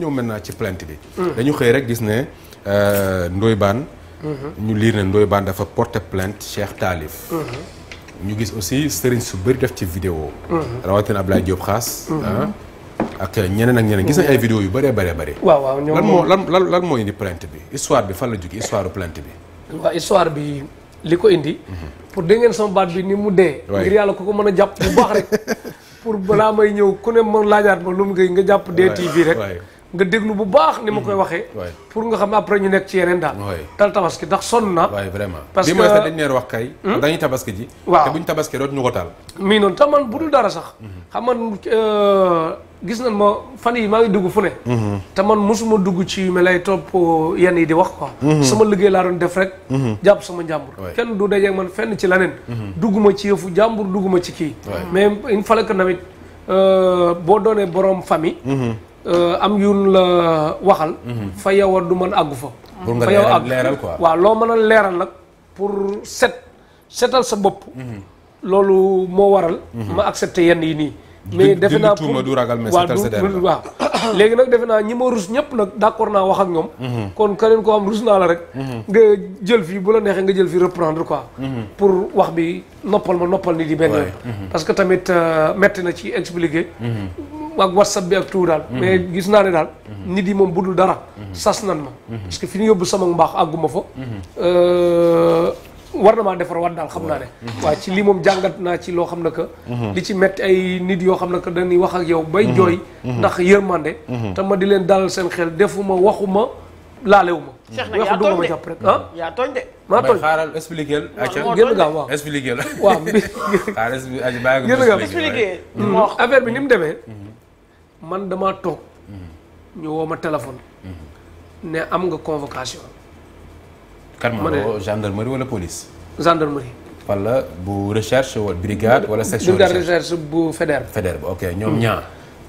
ñëw maintenant ci plainte bi. dañu xëy rek gis ne Ndoye Bane. ñu liir ne Ndoye Bane dafa porter plainte Cheikh Talif. ñu gis aussi sëriñ su bëri def ci vidéo. rawatina Ablaye Diop Xaas. ak ñeneen ak ñeneen gis nañ ay vidéo yu bëree bëri. waaw ñoom lan moo indi plainte bi histoire bi fan la jógee histoire plainte bi. waaw histoire bi li ko indi. pour dégg ngeen sama baat bi ni mu dee. ngir yàlla ko mën a jàpp bu baax rek. pour balaa may ñëw ku ne ma laajaat ma lu mu nga jàpp DTV rek. nga déglu bu baax ni ma koy waxee. pour nga xam après ñu nekk ci yeneen daal. tal tabaski ndax sonn na. waay vraiment parce que bi mooy sax dañu leen wax kay. dañuy tabaski ji. waaw te buñ tabaski dootuñu ko taal. mii noonu te man bu dul dara sax. xam man gis nañ ma fan yi maa ngi dugg fu ne. te man mosuma dugg ci me lay topp yenn yi di wax quoi. sama liggéey laa doon def rek. jàpp sama njàmbur. kenn du dajeeg man fenn ci leneen. dugguma ci yëfu jàmbur dugguma ci kii. mais il fallait que tamit boo doonee borom famille. am yun la waxal. fa yow du mën àggu fa. pour nga leeral quoi. waaw loo mën a leeral nag pour setal sa bopp. loolu moo waral. ma accepté yenn yi nii. mais defe naa tuuma du ragal mais setal sa der waaw léegi nag defe naa ñi ma rus ñëpp nag d'accord naa wax ak ñoom. kon keneen koo am rus naa la rek. nga jël fii bu la neexee nga jël fii reprendre quoi. pour wax bi noppal nit yi benn yoon. parce que tamit metti na ci expliquer. ak WhatsApp bi ak tout daal. mais gis naa ne daal. nit yi moom budul dara. sas nan ma. parce que fi ñu yóbbu sama mbaax àgguma fa. war na maa defar waat daal xam naa ne. waaw ci lii moom jàngat naa ci loo xam ne que. li ci metti ay nit yoo xam ne que dañuy wax ak yow. bay jooy. ndax yërmande. te ma di leen dalal seen xel defuma waxuma laalewuma. Cheikh nag yaa tooñ de jàpp rek ah. yaa tooñ de. maa tooñ xaaral expliqué la. génn gaaw waaw expliqué la. waaw xaaral génn gaaw expliqué. affaire bi ni mu demee. man damaa toog. ñu woo ma téléphone. ne am nga convocation. kan ma ne gendarmerie wala police. gendarmerie. wala bu recherche wala brigade wala section brigade recherche bu fédère. fédère ba ok ñoom ñaa.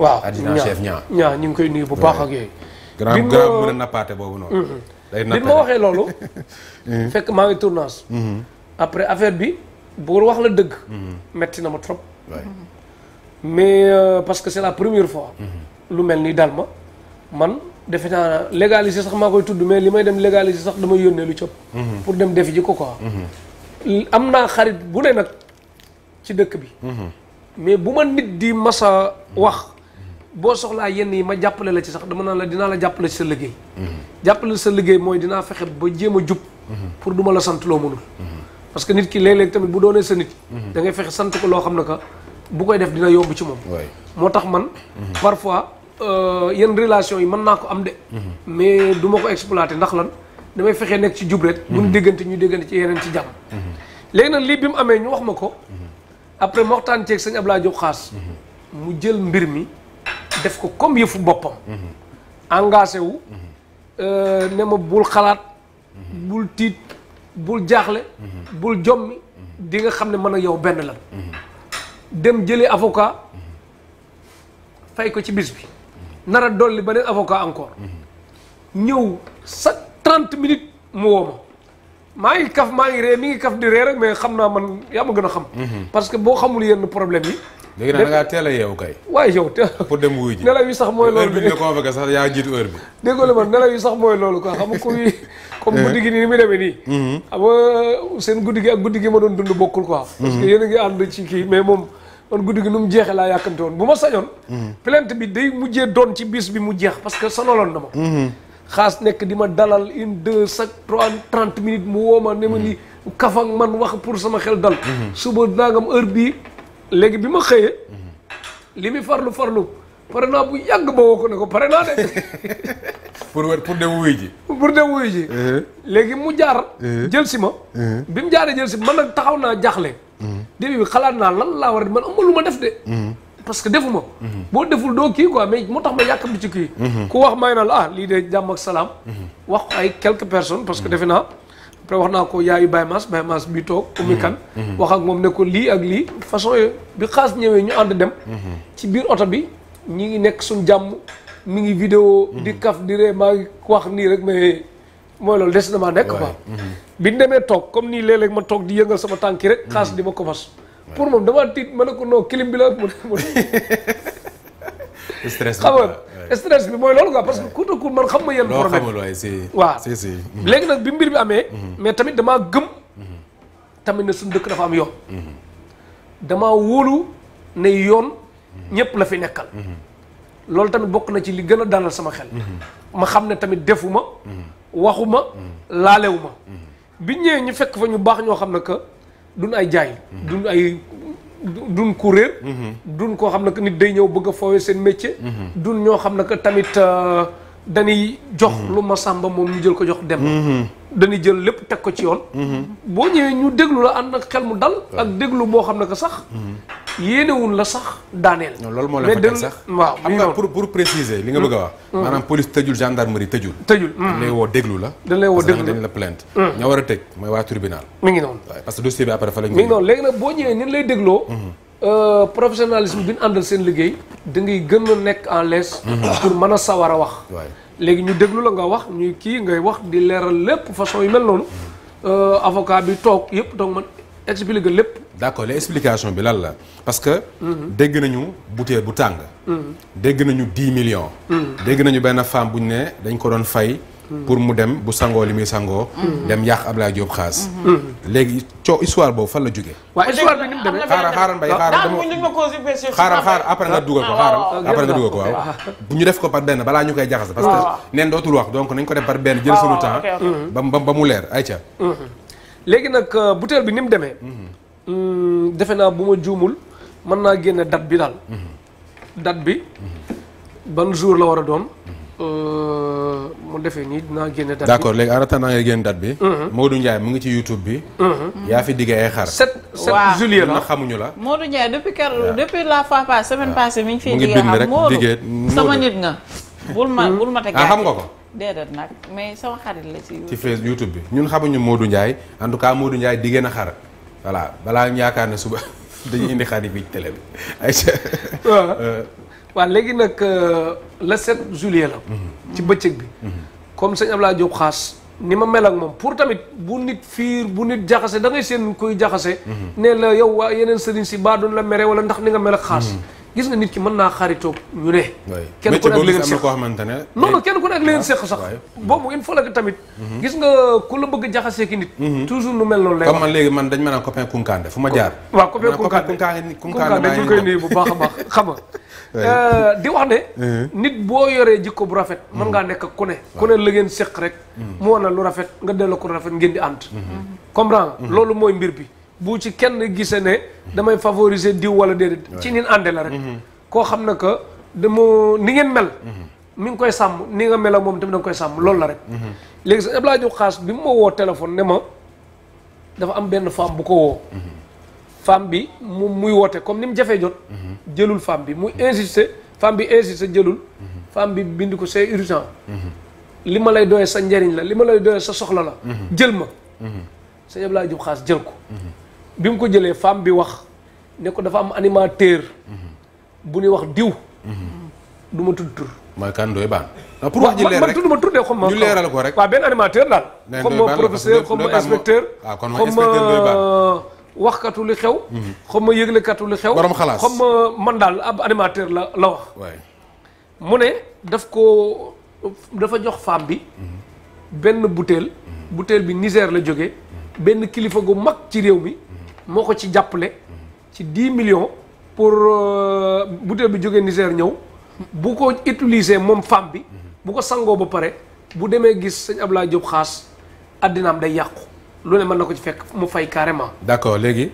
waaw adjudant chef ñaa. ñaa ñu ngi koy nuyu bu baax ak yooyu. grand mën a nappaate boobu noonu. day bi ma waxee loolu. fekk maa ngi tournage. après affaire bi bu wax la dëgg. metti na ma trop. mais parce que c'est la première fois. lu mel ni dal ma man. defe naa légaliser sax maa koy tudd mais li may dem légaliser sax damay yónnee lu cëpp pour dem defi ji ko quoi. am naa xarit bu ne nag ci dëkk bi. mais bu ma nit di masa wax boo soxlaa yenn yi ma jàppale la ci sax dama naan la dinaa la jàppale ci sa liggéey. jàppale sa liggéey mooy dinaa fexe ba jéem a jub. pour du ma la sant loo mënul. parce que nit ki léeg-léeg tamit bu doonee sa nit. da ngay fexe sant ko loo xam ne que bu koy def dina yomb ci moom. moo tax man. parfois. yenn relation yi mën naa ko am de. mais du ma ko exploiter ndax lan damay fexee nekk ci jub rek. bu ñu déggante ci yeneen ci jàmm. léegi nag lii bi mu amee ñu wax ma ko. après ma waxtaan ceeg sëñ Ablaye Diop Xaas. mu jël mbir mi def ko comme yëfu boppam. engagé wu. ne ma bul xalaat. bul tiit bul jaaxle. bul jommi di nga xam ne man ak yow benn lan. dem jëlee avocat. fay ko ci bis bi. nara dolli beneen avocat encore. ñëw sa 30 minutes mu woo ma. maa ngi kaf maa ngi ree mi ngi kaf di ree rek mais xam naa man yaa ma gën a xam. parce que boo xamul yenn problème yi. léegi nag da ngaa teel a yeewu kay. waaye yow te pour dem wuy ji nelaw yi sax mooy loolu. heure bi ñu la convoqué sax yaa jiitu heure bi. déggoo la man nelaw yi sax mooy loolu quoi xam nga kuy comme guddi gi nii ni muy demee nii. xam nga seen guddi gi ak guddi gi ma doon dund bokkul quoi. parce que yéen a ngi ànd ci kii mais moom. man guddi gi nu mu jeexee laa yàkkamte woon bu ma sañoon. plainte bi day mujjee doon ci bis bi mu jeex parce que sonaloon na ma. xaas nekk di ma dalal 1 2 chaque 3 30 minutes mu woo ma ne ma ni kafak man wax pour sama xel dal. suba nangam heure bii léegi bi ma xëyee. li muy farlu pare naa bu yàgg ba woo ko ne ko pare naa de. pour dem wuy ji. pour dem wuy ji. léegi mu jaar. jël si ma. bi mu jaaree jël si man nag taxaw naa jaaxle. début bi xalaat naa lan laa war a man am lu ma def de. parce que defuma. boo deful doo kii quoi mais moo tax ma yàkkamti ci kii. ku wax may na la ah lii de jàmm ak salaam. wax ko ay quelques personnes parce que defe naa. après wax naa ko yaayu Baye Mass bi toog. Oumy Kane wax ak moom ne ko lii ak lii façon yooyu bi xaas ñëwee ñu ànd dem. ci biir oto bi ñi ngi nekk suñ jàmm mi ngi vidéo di kaf di ree maa ngi wax nii rek mais mooy loolu des na maa nekk quoi. bi ñu demee toog comme nii léeg-léeg ma toog di yëngal sama tànki rek xaas di ma ko fas. pour moom damaa tiit ma ne ko non clim bi la mu stress xam nga stress bi mooy loolu quoi parce que ku te ku man xam ma yenn loo problème xamul waaye si. waaw si. léegi nag bi mbir bi amee mais tamit damaa gëm tamit ne suñu dëkk dafa am yoon damaa wóolu ne yoon ñëpp la fi nekkal loolu tamit bokk na ci li gën a dalal sama xel ma xam ne tamit defuma waxuma laalewuma bi ñëwee ñu fekk fa ñu baax ñoo xam ne que duñ ay jaay duñ ku réer duñ koo xam ne que nit day ñëw bëgg a foowee seen métier duñ ñoo xam ne que tamit dañuy jox lu ma sàmba moom ñu jël ko jox dem dañuy jël lépp teg ko ci yoon boo ñëwee ñu déglu la ànd ak xel mu dal ak déglu boo xam ne que sax yéenewul la sax daaneel loolu moo leen fa teg sax waaw xam nga pour préciser li nga bëgg a wax maanaam police tëjul gendarmerie tëjul dañ lay woo déglu la dañ lay woo déglu dañ la plainte ña war a tëj mooy waa tribunal mi ngi noonu parce que dossier bi après fa la mi ngi noonu léegi nag boo ñëwee ni lay dégloo professionnalisme bi ñu àndal seen liggéey da ngay gën a nekk en l'aise pour mën a sawar a wax léegi ñu déglu la nga wax ñuy kii ngay wax di leeral lépp façon yu mel noonu avocat bi toog yëpp donc man expliquer lépp d'accord les explications bi lan la parce que dégg nañu butéel bu tàng dégg nañu 10 millions dégg nañu benn femme bu ñu ne dañ ko doon fay pour mu dem bu sangoo li muy sangoo dem yàq Ablaye Diop xaas léegi histoire boobu fan la jógee waaw histoire bi ni mu demee xaaral mbay xaaral après nga dugal ko après nga dugal ko waaw bu ñu def ko par benn balaa ñu koy jaxase parce que neen dootul wax donc nañ ko def par benn jël suñu temps ba mu leer ayca léegi nag butéel bi ni mu demee defe naa bu ma juumul mën naa génne date bi daal date bi ban jour la war a doon mu defee nii dinaa génne date bi d'accord léegi en attendant nga génne date bi Modou Ndiaye mu ngi ci YouTube bi yaa fi diggee ay xar 7 juillet la xamuñu la Modou Ndiaye depuis la fois passée semaine passée mi ngi fii mu ngi bind rek diggee sama nit nga bul ma teg xam nga ko déedéet nag mais sama xarit la ci Facebook YouTube bi ñun xamuñu Modou Ndiaye en tout cas Modou Ndiaye diggee na xar voilà balaa ñu yaakaar ne suba dañuy indi xar yi fii ci télé bi ay waaw léegi nag le 7 juillet la ci bëccëg bi comme sëñ Abdoulaye Diop xaas ni ma mel ak moom pour tamit bu nit fiir bu nit jaxase da ngay seen kuy jaxase ne la yow waa yeneen sëriñ si baa doon la mere wala ndax ni nga mel ak xaas gis nga nit ki mën naa xaritoog ñu ne kenn ku nekk leen seq koo xamante ne non kenn ku nekk leen seq sax boobu il faut que tamit gis nga ku la bëgg jaxasee ki nit toujours nu mel noonu lay comme man léegi man dañ ma naan copain Kunkande fu ma jaar waaw copain Kunkande ñu koy nuyu bu baax a baax xam nga di wax ne nit boo yoree jikko bu rafet mën ngaa nekk ku ne la ngeen seq rek mu wane lu rafet nga delloo ko rafet ngeen di ànd comprends nga loolu mooy mbir bi bu ci kenn gisee ne damay favoriser diw wala déedéet ci nin ànde la rek koo xam ne que dama ni ngeen mel mi ngi koy sàmm ni nga mel ak moom tamit da nga koy sàmm loolu la rek léegi sa Abdoulaye Diop xaas bi mu ma woo téléphone ne ma dafa am benn femme bu ko woo femme bi mu muy woote comme ni mu jafee jot jëlul femme bi muy insister femme bi insister jëlul femme bi bind ko c'est urgent li ma lay doyee sa njariñ la li ma lay doyee sa soxla la jël ma sëñ Abdoulaye Diop xaas jël ko bi mu ko jëlee femme bi wax ne ko dafa am animateur bu ñuy wax diw du ma tudd tur mooy kan Ndoye Bane pour wax ji leer rek man tuddee xam ma ñu leeral ko rek waaw benn animateur daal comme ma professeur comme ma inspecteur comme ma waxkatu li xew xam ma yëglekatu li xew borom xalaas xam ma man daal ab animateur la wax mu ne dafa jox femme bi benn butéel bi Niger la jógee benn kilifa gu mag ci réew mi moo ko ci jàppale ci 10 millions pour butéel bi jógee Niger ñëw bu ko utiliser moom femme bi bu ko sangoo ba pare bu demee gis sëñ Abdoulaye Diop xaas addinaam day yàqu lu ne mën na ko ci fekk mu fay carrément. d'accord léegi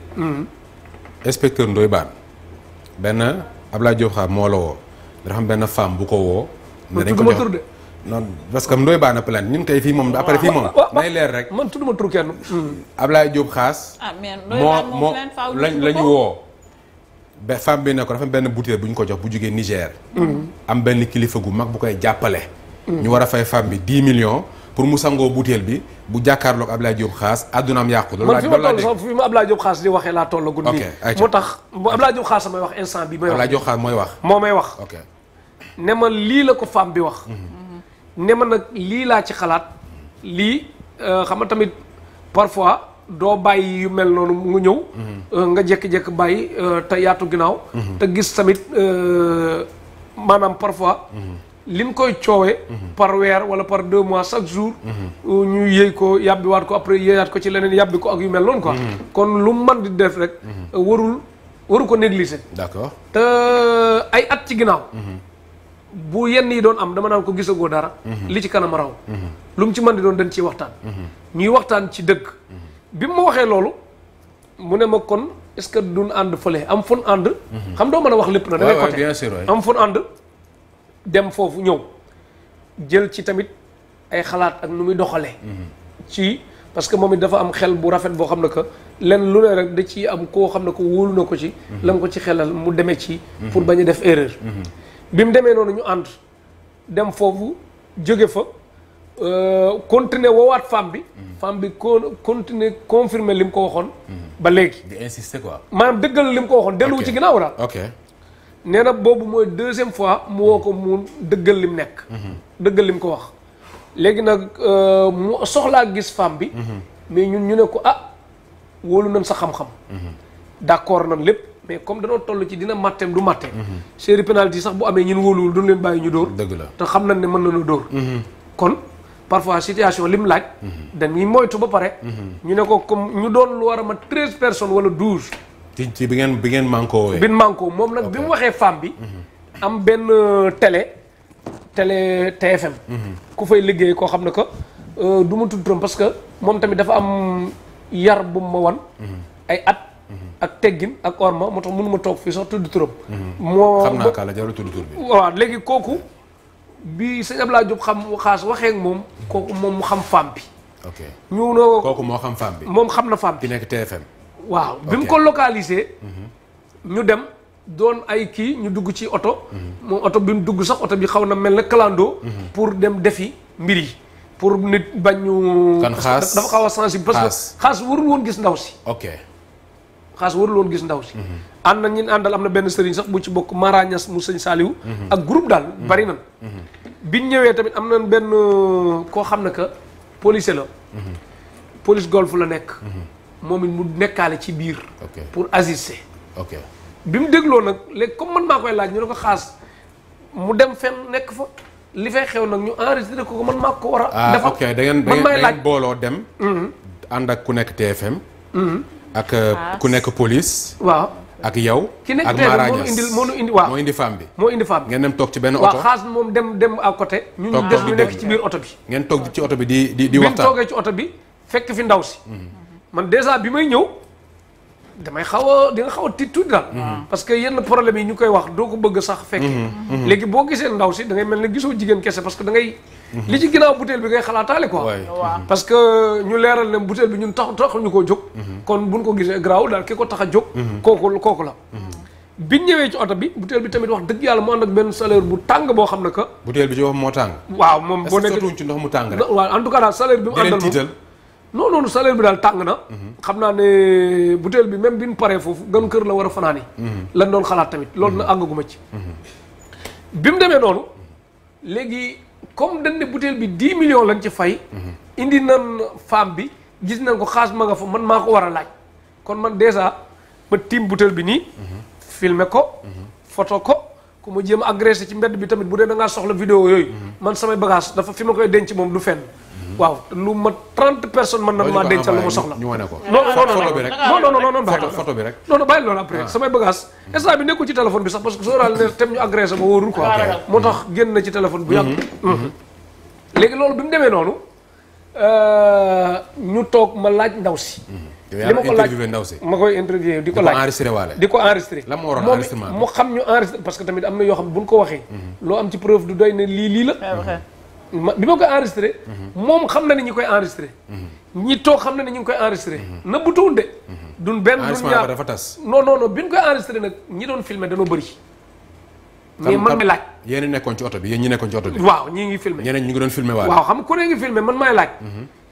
inspecteur Ndoye Bane benn Abdoulaye Diop xaas moo la woo dafa am benn femme bu ko woo ne dañ ko jox non parce que Ndoye Bane plainte ñun kay fii moom après fii moom nay leer rek man tudduma tur kenn Abdoulaye Diop xaas moo la ñu woo femme bi ne ko dafa benn bouteille bu ñu ko jox bu jógee Niger am benn kilifa gu mag bu koy jàppale ñu war a fay femme bi 10 millions pour mu sangoo bouteille bi bu jàkkaarloog Abdoulaye Diop xaas addunaam yàqu loolu man fi ma toll sax fi ma Abdoulaye Diop xaas di waxee laa toll gud nii moo tax Abdoulaye Diop xaas may wax instant bi may wax Abdoulaye Diop xaas mooy wax moo may wax ne ma lii la ko femme bi wax ne ma nag lii laa ci xalaat lii xam nga tamit parfois doo bàyyi yu mel noonu mu ñëw nga jékki-jékki bàyyi te yaatu ginnaaw te gis tamit maanaam parfois lim koy coowee par weer wala par 2 mois chaque jour ñu yëy ko yàbbiwaat ko après yëyaat ko ci leneen yàbbi ko ak yu mel noonu quoi kon lu mën di def rek waru ko négliger. d'accord te ay at ci ginnaaw bu yenn yi doon am dama naan ko gisagoo dara li ci kanam raw lu mu ci mën di doon dañ ciy waxtaan ñuy waxtaan ci dëgg bi mu ma waxee loolu mu ne ma kon est-ce que duñ ànd fële am fun ànd xam doo mën a wax lépp na da ngay côté bien sûr am fun ànd dem foofu ñëw jël ci tamit ay xalaat ak nu muy doxalee ci parce que moom it dafa am xel bu rafet boo xam ne que lenn lu ne rek da ci am koo xam ne ko wóolu na ko ci la nga ko ci xelal mu demee ci pour bañ a def erreur bi mu demee noonu ñu ànd dem foofu jóge fa continuer woowaat femme bi continuer confirmer li mu ko waxoon ba léegi di insister quoi maanaam dëggal li mu ko waxoon delluwu ci ginnaaw daal ok nee na boobu mooy 2e fois mu woo ko mu dëggal lim nekk dëggal lim ko wax léegi nag mu soxlaa gis femme bi mais ñun ñu ne ko wóolu nañ sa xam-xam d'accord nañ lépp mais comme danoo toll ci dina matteem du matte série penalty sax bu amee ñun wóoluwul duñ leen bàyyi ñu dóor dëgg la te xam nañ ne mën nañu dóor kon parfois situation lim laaj dañuy moytu ba pare ñu ne ko comme ñu doon lu war a mat 13 personnes wala 12 ci bi ngeen manko bin manko moom nag bi mu waxee femme bi am benn télé TFM ku fay liggéey koo xam ne que du ma tudd turam parce que moom tamit dafa am yar bu ma wan ay at ak teggin ak orma moo tax mënuma toog fii sax tudd turam moo xam naa kàlla jarul tudd tur bi waaw léegi kooku bi sëñ Abdoulaye Diop xam xaas waxee ak moom kooku moom mu xam femme bi ok ñu noo kooku moo xam femme bi moom xam na femme bi ki nekk TFM waaw bi mu ko localisé ñu dem doon ay kii ñu dugg ci oto moom oto bi mu dugg sax oto bi xaw na mel na clando pour dem defi mbir yi pour nit bañ ñu kan xaas dafa xaw a sensible parce que xaas warul woon gis ndaw si ok xaas warul woon gis ndaw si ànd na ñin àndal am na benn sëriñ sax bu ci bokk Mara Niass mu sëñ Saliou ak groupe daal bari nan biñ ñëwee tamit am nañ benn koo xam ne que policier la police golf la nekk moom it mu nekkaale ci biir pour assister ok bi mu dégloo nag léegi comme man maa koy laaj ñu ne ko xaas mu dem fenn nekk fa li fay xew nag ñu enregistré ko man maa ko war a defal ok da ngeen booloo dem ànd ak ku nekk TFM ak ku nekk police waaw ak yow ki nekk ak TFM Mara moo indi femme bi moo indi femme bi ngeen dem toog ci benn oto waaw xaas moom dem à côté ñu des ñu nekk ci biir oto bi ngeen toog ci oto bi di bi waxtaan toogee ci oto bi fekk fi ndaw si man déjà bi may ñëw damay di nga xaw a tiit tuuti daal parce que yenn problème yi ñu koy wax doo ko bëgg sax fekkee léegi boo gisee ndaw si da ngay mel ne gisoo jigéen kese parce que da ngay li ci ginnaaw butéel bi ngay xalaataale quoi parce que ñu leeral ne butéel bi ñun taxuñu koo jóg kon buñ ko gisee garaaw daal ki ko tax a jóg kooku la biñ ñëwee ci oto bi butéel bi tamit wax dëgg yàlla mu ànd ak benn chaleur bu tàng boo xam ne que butéel bi ci wax moo tàng waaw moom boo nekk sotuñ ci ndox mu tàng rek waaw en tout cas daal chaleur bi mu àndal moom non salaire bi daal tàng na xam naa ne butéel bi même bi ñu paree foofu gën kër la war a fanaani lan doon xalaat tamit loolu na àggaguma ci bi mu demee noonu léegi comme dañ ne butéel bi 10 millions lañ ci fay indi nan femme bi gis nañ ko xaas ma nga fa man maa ko war a laaj kon man déjà ma tiim butéel bi nii filmer ko photo ko ku ma jéem a agressé ci mbedd bi tamit bu dee da ngaa soxla vidéo yooyu man samay bagage dafa fi ma koy denc moom du fenn waaw lu ma 30 personnes mën na maa dencal lu ma soxla. ñu wane ko photo bi rek non photo bi rek. non bàyyi loolu après samay bagage instant bi nekkul ci téléphone bi sax parce que soo daal ne tem ñu agressé ma wóorul quoi. moo tax génn na ci téléphone bu yàgg. léegi loolu bi mu demee noonu ñu toog ma laaj ndaw si. li ma ko laaj ndaw si. ma koy interviewé di ko laaj di ko enregistré. lan moo waroon enregistrement mu xam ñu enregistré parce que tamit am na yoo xam ne bu ñu ko waxee. loo am ci preuve du doy ne lii la. bi ma koy enregistré moom xam na ne ñi koy enregistré ñi toog xam na ne ñu ngi koy enregistré na bu tuwul de duñ benn duñ ñaar dafa tas non bi ñu koy enregistré nag ñi doon filmé dañoo bëri mais man may laaj yéen nekkoon ci oto bi yéen ñi nekkoon ci oto bi waaw ñii ngi filmé ñeneen ñu ngi doon filmé waaw xam ku ne ngi filmé man may laaj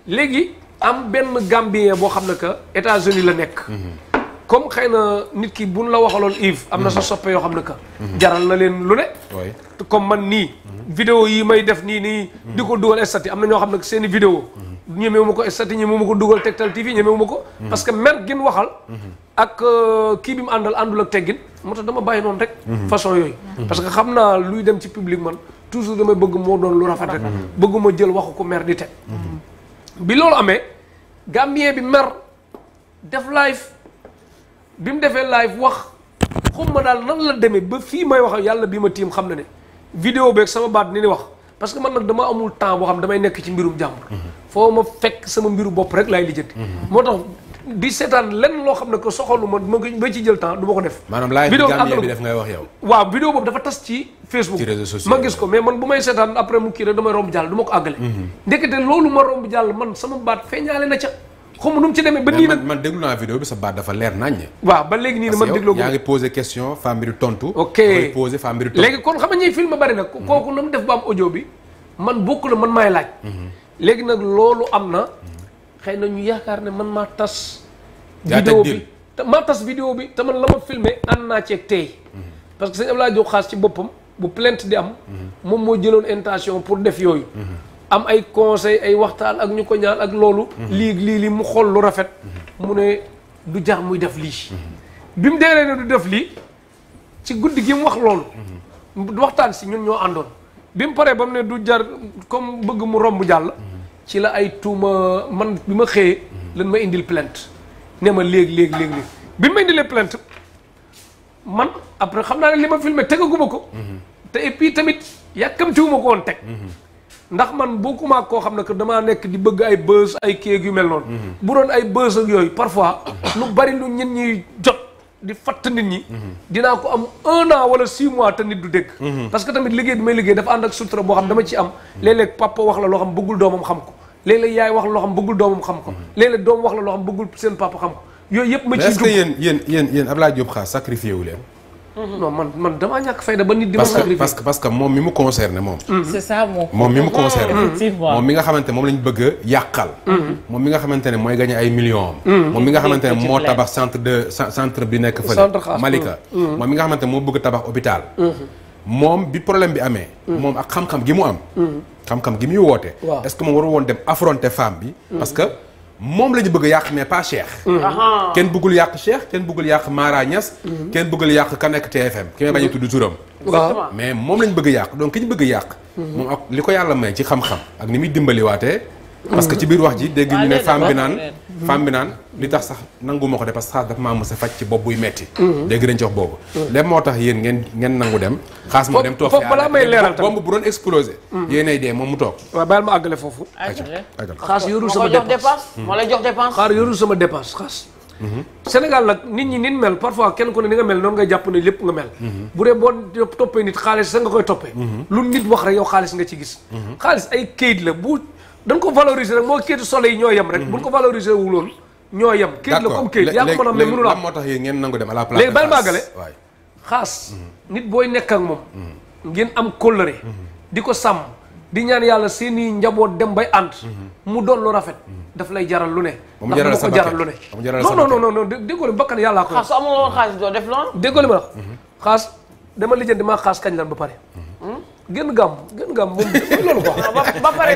léegi am benn Gambien boo xam ne que États-Unis la nekk comme xëy na nit ki buñ la waxaloon Yves am na sa soppe yoo xam ne que jaral na leen lu ne comme man nii vidéo yi may def nii di ko dugal statut am na ñoo xam ne seen i vidéo ñemewu ma ko estati ñemewu ma ko dugal Tektal TV ñemewu ma ko parce que mer gin waxal ak kii bi mu àndul ak teggin moo tax dama bàyyi noonu rek façon yooyu parce que xam naa luy dem ci public man toujours damay bëgg moo doon lu rafet rek bëgguma jël waxu ko mer di teg bi loolu amee Gambien bi mer def live bi mu defee live wax xumma daal nan la demee ba fii may wax yàlla bi ma tiim xam na ne vidéo beeg sama baat ni wax parce que man nag dama amul temps boo xam damay nekk ci mbirum jàmbur foo ma fekk sama mbiru bopp rek laay lijjanti moo tax di seetaan lenn loo xam ne que soxalu ma ba ci jël temps du ma ko def maanaam live bi Gambien bi def ngay wax yow waaw vidéo boobu dafa tas ci Facebook ci réseaux sociaux ma gis ko mais man bu may seetaan après mu kii rek damay romb jàll du ma ko àggale ndekete loolu ma romb jàll man sama baat feeñaale na ca xaw ma nu mu ci demee ba nii nag man déglu naa vidéo bi sa baat dafa leer naññ waaw ba léegi nii ne man dégloo ko yaa ngi posé question femme bi di tontu ok posé femme bi di tontu léegi kon xam nga ñuy film bari nag kooku na mu def ba am audio bi man bokk na man maay laaj léegi nag loolu am na xëy na ñu yaakaar ne man maa tas vidéo bi te maa tas vidéo bi te man la ma filmé ànd naa ceeg tey parce que sëñ Abdoulaye Diop Khass ci boppam bu plainte di am moom moo jëloon intention pour def yooyu am ay conseil ay waxtaan ak ñu ko ñaan ak loolu lii mu xool lu rafet mu ne du jar muy def lii bi mu deelee ne du def lii ci guddi gi mu wax loolu waxtaan si ñun ñoo àndoon bi mu paree ba mu ne du jar comme bëgg mu romb jàll ci la ay tuuma man bi ma xëyee lan ma indil plainte ne ma léegi bi ma indilee plainte man après xam naa ne li ma filmé tegaguma ko te et puis tamit yàkkamtiwuma ko woon teg ndax man bokkuma koo xam ne que damaa nekk di bëgg ay buzz ay kéeg yu mel noonu bu doon ay buzz ak yooyu parfois lu bari lu ñit ñi jot di fatt nit ñi dinaa ko am 1 an wala 6 mois te nit du dégg parce que tamit liggéey bi may liggéey dafa ànd ak sutura boo xam dama ci am léeg-léeg papa wax la loo xam bëggul doomam xam ko léeg-léeg yaay wax la loo xam bëggul doomam xam ko léeg-léeg doom wax la loo xam bëggul seen papa xam ko yooyu yëpp ma ciy dugg est-ce que yéen Abdoulaye Diop Khass sacrifié wu leen non man damaa ñàkk fayda ba nit di ma sacrifié parce que moom mi mu concerné moom c'est ça moom mi mu concerné effectivement moom mi nga xamante moom lañ bëgg a yàqal moom mi nga xamante ne mooy gagné ay millions moom mi nga xamante ne moo tabax centre bi nekk fële Malika moom mi nga xamante ne moo bëgg tabax hôpital moom bi problème bi amee moom ak xam-xam gi mu am xam-xam gi muy woote est-ce que moom waru woon dem affronter femme bi parce que moom la ñu bëgg a yàq mais pas Cheikh kenn bëggul yàq Cheikh kenn bëggul yàq Mara Niass kenn bëggul yàq ka nekk TFM ki may bañ a tudd turam mais moom la ñu bëgg a yàq donc ki ñu bëgg a yàq moom ak li ko yàlla may ci xam-xam ak ni muy dimbaliwaatee parce que ci biir wax ji dégg ñu ne femme bi naan li tax sax nanguma ko de parce que Xaas dafa maa mës a faj ci bopp buy metti dégg nañ ci wax boobu lépp moo tax yéen ngeen nangu dem Xaas moo dem toog foofu balaa may leeral tamit bomb bu doon explosé yéenay dee moom mu toog waaw baal ma àggale foofu Xaas yorul sama dépense moo lay jox dépense Xaar yorul sama dépense Xaas Sénégal nag nit ñi nin mel parfois kenn ku ne ni nga mel noonu ngay jàpp ne lépp nga mel bu dee boo toppee nit xaalis sa nga koy toppee lu nit wax rek yow xaalis nga ci gis xaalis ay kayit la bu dañ ko valoriser rek moo kayitu soleil yi ñoo yem rek buñ ko valoriser wu loolu ñoo yem kayit la comme kayit yaa ko mën a am mais mënul am moo tax yéen ngeen nangu dem à la place léegi bal maagale Xaas nit booy nekk ak moom ngeen am kóllëre di ko sàmm di ñaan yàlla seeni njaboot dem bay ànd mu doon lu rafet daf lay jaral lu ne ndax mu ko jaral lu ne non déggoo li bakkan yàllaa ko Xaas amul woon xaalis doo def loolu déggoo li ma wax Xaas dama lijjanti maa Xaas kañ lan ba pare génn gàmm moom loolu quoi ba pare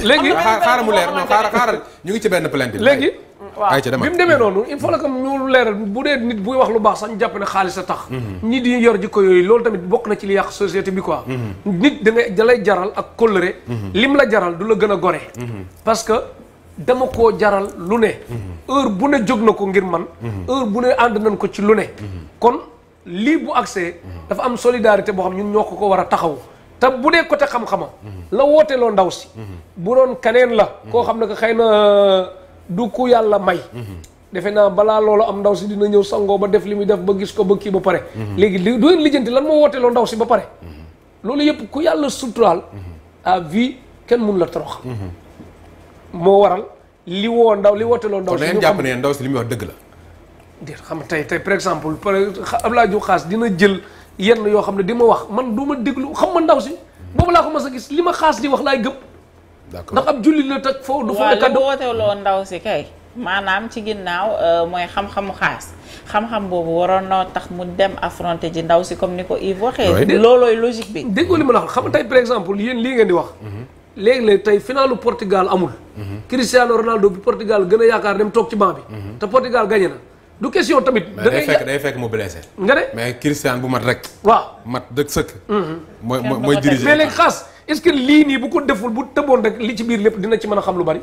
léegi xaaral mu leer non xaaral ñu ngi ci benn plainte léegi bi mu demee noonu il faut que ñu leeral bu dee nit buy wax lu baax sax ñu jàpp ne xaalis a tax ñi di yor jikko yooyu loolu tamit bokk na ci li yàq société bi quoi nit da lay jaral ak kóllëre lim la jaral du la gën a gore parce que dama koo jaral lu ne heure bu ne jóg na ko ngir man heure bu ne ànd nañ ko ci lu ne kon lii bu accès dafa am solidarité boo xam ñun ñoo ko war a taxaw te bu dee côté xam-xama la wooteeloo ndaw si bu doon kaneen la koo xam ne que xëy na du ku yàlla may defe naa balaa loolu am ndaw si dina ñëw sangoo ba def li muy def ba gis ko ba kii ba pare léegi li du lijjanti lan moo wooteeloo ndaw si ba pare loolu yëpp ku yàlla suturaal à vie kenn mun la torox moo waral li wooteeloo ndaw si kon jàpp ne ndaw si li muy wax dëgg la déet xam nga tey par exemple Abdoulaye Diop Khass dina jël yenn yoo xam ne di ma wax man du ma déglu xam ma ndaw si boobu laa ko mas a gis li ma Khass di wax laay gëm d'accord ndax ab jullit la teg foofu dafa nekk kaddu wooteeloo ndaw si kay maanaam ci ginnaaw mooy xam-xamu Khass xam-xam boobu waroon na tax mu dem affronter ji ndaw si comme ni ko Yves waxee loolooy logique bi déggoo li ma la wax xam nga tey par exemple yéen lii ngeen di wax léegi-léegi tey finalu Portugal amul. Cristiano Ronaldo bi Portugal gën a yaakaar dem toog ci banc bi. te Portugal gagné na du question tamit. da ngay day fekk mu blessé. nga ne mais Cristiano bu mat rek. waaw mat dëgg sëkk. mooy diriger. mais léegi xaas est-ce que lii nii bu ko deful bu tëboon rek li ci biir lépp dina ci mën a xam lu bari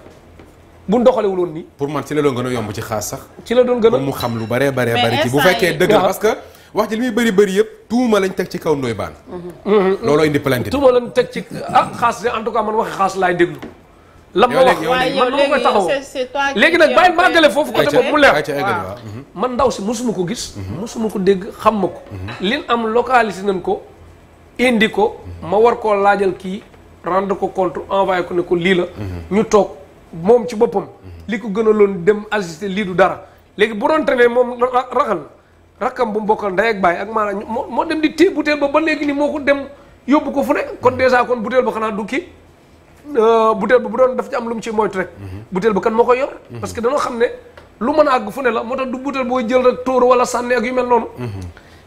bu ndoxalewul woon nii. pour man ci la doon gën a yomb ci xaas sax. ci la doon gën a mu xam lu baree bari ci bu fekkee dëgg la parce que wax ji li muy bëri yëpp tuuma lañ teg ci kaw Ndoye Bane. looloo indi plainte bi. tuuma lañ teg ci xaas de en tout cas man waxi xaas laay déglu. lan ma wax man ma koy taxawoo léegi nag bàyyi màggale foofu côté boobu mu leer. man ndaw si mosuma ko gis. mosuma ko dégg xam ma ko. liñ am localisé nañ ko indi ko ma war koo laajal kii rendre ko compte envoyé ko ne ko lii la. ñu toog moom ci boppam. li ko gënaloon dem assister lii du dara léegi bu doon tenee moom rakkam bu mu bokkal ndey ak baay ak maanaam moo dem di téye butéel ba léegi ni moo ko dem yóbbu ko fu ne kon dèjà kon butéel ba xanaa du kii butéel ba bu doon daf ci am lu mu ci moytu rek. butéel ba kan moo koy yor. parce que dañoo xam ne lu mën a àgg fu ne la moo tax du butéel booy jël rek tóor wala sànni ak yu mel noonu.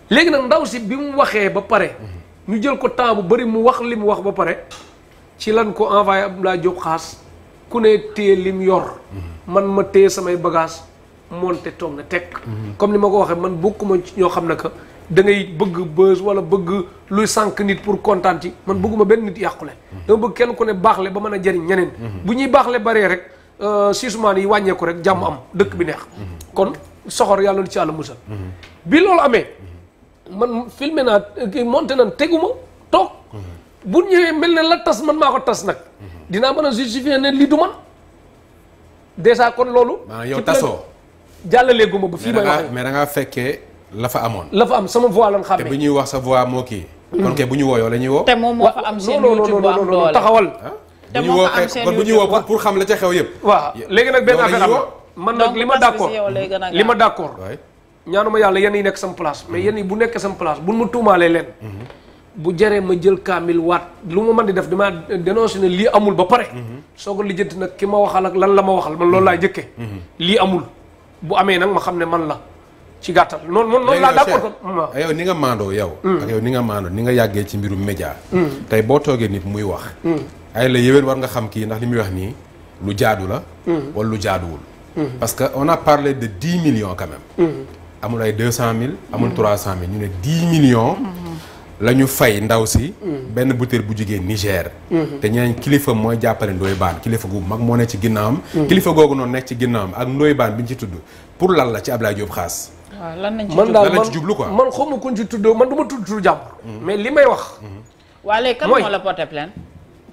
léegi nag ndaw si bi mu waxee ba pare. ñu jël ko temps bu bari mu wax li mu wax ba pare ci lan ko envoyé Abdoulaye Diop xaas ku ne téye lim yor. man ma téye samay bagage monté toog na teg. comme ni ma ko waxee man bokkuma ci ñoo xam ne que da ngay bëgg buzz wala bëgg luy sànq nit pour kontaan ci man bëgguma benn nit yàqule. dama bëgg kenn ku ne baaxle ba mën a jëriñ ñeneen. bu ñuy baaxle baree rek siisumaan yi wàññeeku rek jàmm am dëkk bi neex. kon soxor yàlla na ci yàlla musal. bi loolu amee man filmé naa kii monté nan teguma toog. bu ñëwee mel ne la tas man maa ko tas nag. dinaa mën a justifier ne lii du man. déjà kon loolu. maanaam yow tasoo. jàllaleeguma ba fii may waxee mais da ngaa fekkee la fa amoon. la fa am sama voix lan xàmmee. te bu ñuy wax sa voix moo kii. kon kay bu ñu wooyoo la ñuy woo. te moom moo fa am seen YouTube bu am doole taxawal. te moo fa am seen bu ñu woo pour xam la ca xew yëpp. waaw léegi nag benn affaire am man nag li ma d'accord li ma d'accord. ñaanuma yàlla yenn yi nekk sama place mais yenn yi bu nekkee sama place buñ ma tuumaalee leen. bu jaree ma jël kaamil waat lu ma mën di def damaa dénoncé ne lii amul ba pare. soo ko lijjanti nag ki ma waxal ak lan la ma waxal man loolu laay jëkkee. lii amul bu amee nag ma xam ne man la ci gàttal noonu laa d'accord ko. yow ni nga maandoo yow. ak yow ni nga maandoo ni nga yàggee ci mbirum média. tey boo toogee nit muy wax. ay la yéwén war nga xam kii ndax li muy wax nii lu jaadu la. wala lu jaaduwul. parce que on a parlé de 10 millions quand même. amul ay 200 000 amul 300 000 ñu ne 10 millions. la ñu fay ndaw si. benn butéel bu jugee Niger. te ñeneen kilifa mooy jàppale Ndoye Bane kilifa gu mag moo nekk ci ginnaawam. kilifa googu noonu nekk ci ginnaawam ak Ndoye Bane bi ñu ci tudd pour lan la ci Abdoulaye Diop xaas. waaw lan lañ ci man daal lan lañ ci jublu quoi. man xaw ma kuñ ci tudd man du ma tudd tur jàmbur. mais li may wax. waa léegi kan moo la porté plainte.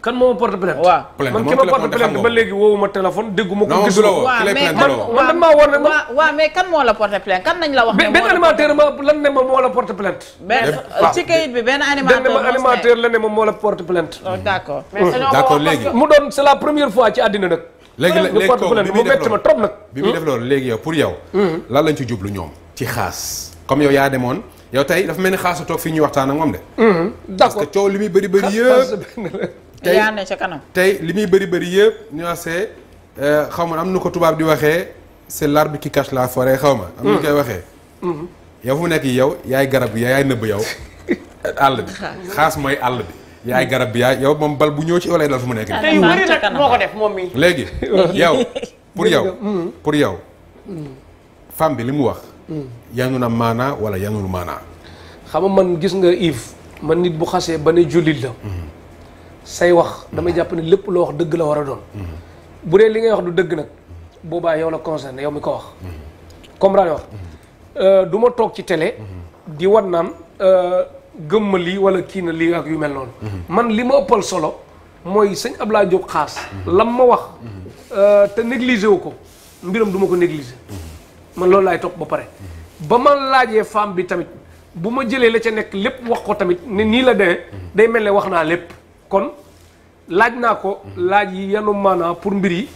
kan moo ma porté plainte. waaw man ki ma porté plainte ba léegi woowu ma téléphone dégguma ko. gisu la woo waaw mais man dan maa war ne ma. waaw mais kan moo la porté plainte kan nañ la wax. benn animateur ma lan ne ma moo la porté plainte. ci kayit bi benn animateur la ne ma moo la porté plainte. d'accord. d'accord léegi mu doon c'est la première fois ci àddina nag. léegi kooku bi muy def loolu trop nag. bi muy def loolu léegi yow pour yow. lan lañ ci jublu ñoom ci xaas. comme yow yaa demoon yow tey dafa mel ni xaas a toog fii ñuy waxtaan ak moom de. d'accord parce que coow li muy bëri yëpp. tey yaa ne ca kanam. tey li muy bëri yëpp ñu waxee xaw ma am na ko tubaab di waxee c'est l'arbre qui cache la forêt xaw ma. am na ñu koy waxee. yow fu mu nekk yow yaay garab bi yaay nëbb yow. àll bi xaas mooy àll bi. yaay garab bi yaay yow moom bal bu ñëw ci olay dal fu mu nekk. tey wëri nag moo ko def moom mi. léegi yow pour yow femme bi li mu wax. yanu na maanaa wala yanul maanaa. xam nga man gis nga Yves man nit bu xasee ba ne jullit la. say wax damay jàpp ne lépp loo wax dëgg la war a doon. bu dee li ngay wax du dëgg nag boobaa yow la concerné yow mi ko wax. comprendre wax du ma toog ci télé. di wan naan gëm ma lii wala kii na lii ak yu mel noonu. man li ma ëppal solo mooy sëñ Abdoulaye Diop xaas. lam ma wax te négligé wu ko mbiram du ma ko négligé. man loolu laay topp ba pare. ba ma laajee femme bi tamit bu ma jëlee la ca nekk lépp wax ko tamit ne nii la demee day mel ne wax naa lépp. kon laaj naa ko laaj yi yanu maanaa pour mbir yi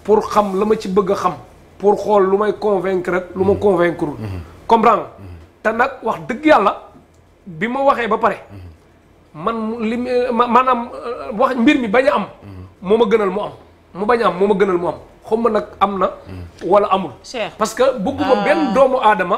pour xam la ma ci bëgg a xam pour xool lu may convaincre rek lu ma convaincre comprendre te nag wax dëgg yàlla bi ma waxee ba pare man li maanaam wax mbir mi bañ a am moo ma gënal mu am mu bañ a am moo ma gënal mu am xam ma nag am na wala amul parce que bëgguma benn doomu aadama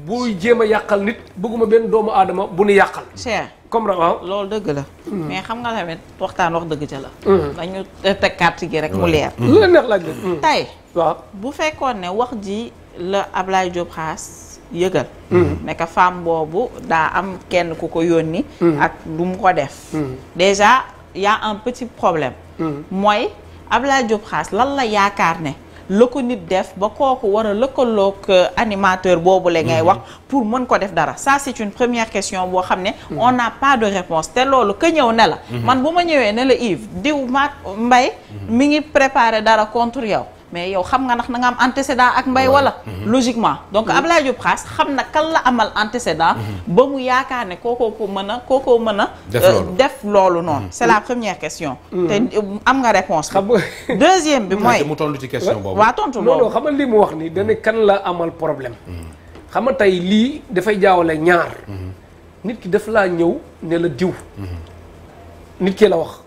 buy jéem a yàqal nit bëgguma benn doomu aadama bu nu yàqal. cher comme waaw. loolu dëgg la. mais xam nga tamit waxtaan wax dëgg ca la. dañu teg carte gi rek mu leer. lu la neex laaj la. tey waaw bu fekkoon ne wax ji la Ablaye Diop Khass yëgal. ne que femme boobu daa am kenn ku ko yónni. ak lu mu ko def. déjà y a un petit problème. mooy Ablaye Diop Khass lan la yaakaar ne. la ko nit def ba kooku war a lëkkaloog animateur boobu la ngay wax pour mën ko def dara ça c'est une première question boo xam ne on n'a pas de réponse te loolu ka ñëw ne la man bu ma ñëwee ne la Yves diw maak Mbaye mi ngi préparé dara contre yow mais yow xam nga ndax na nga am antécédent ak Mbaye wala logiquement donc Ablaye Diop Khass xam na kan la amal antécédent ba mu yaakaar ne kookoo mën a def loolu noonu c'est la première question te am nga réponse bi deuxième bi mooy mu tontu ci question boobu waa tontu non boobu xam nga lii mu wax ni dana kan la amal problème xam nga tey lii dafay jaawale ñaar nit ki daf laa ñëw ne la diw nit ki la wax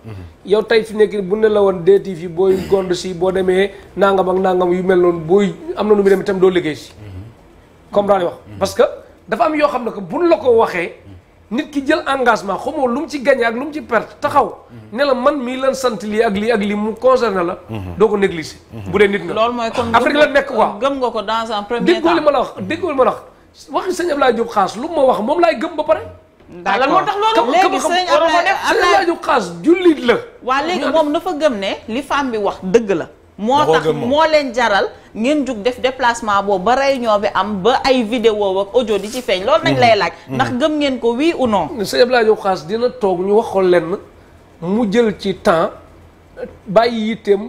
yow tey fi nekk bu ne la woon DTV booy gond si boo demee nangam ak nangam yu mel noonu booy am na nu mu dem itam doo liggéey si comprendre wax parce que dafa am yoo xam ne que buñ la ko waxee nit ki jël engagement xamoo lu mu ci gagné ak lu mu ci perte taxaw ne la man mii lan sant lii ak lii mu concerné la doo ko négliger bu dee nit nga loolu mooy kon Afrique la nekk quoi gëm nga ko dans un premier déggoo li temps ma la wax déggoo li ma la wax waxi sëñ Ablaye Diop Khass lu ma wax moom laay gëm ba pare d'accord lan moo tax loolu léegi sëñ Ablaye Diop Khass jullit la waa léegi moom dafa gëm ne li femme bi wax dëgg la moo tax moo leen jaral ngeen jug def déplacement boobu ba réunion bi am ba ay vidéo ak audio di ci feeñ loolu nañ lay laaj ndax gëm ngeen ko oui ou non sëñ Ablaye Diop Khass dina toog ñu wax ko lenn mu jël ci temps bàyyi yitteem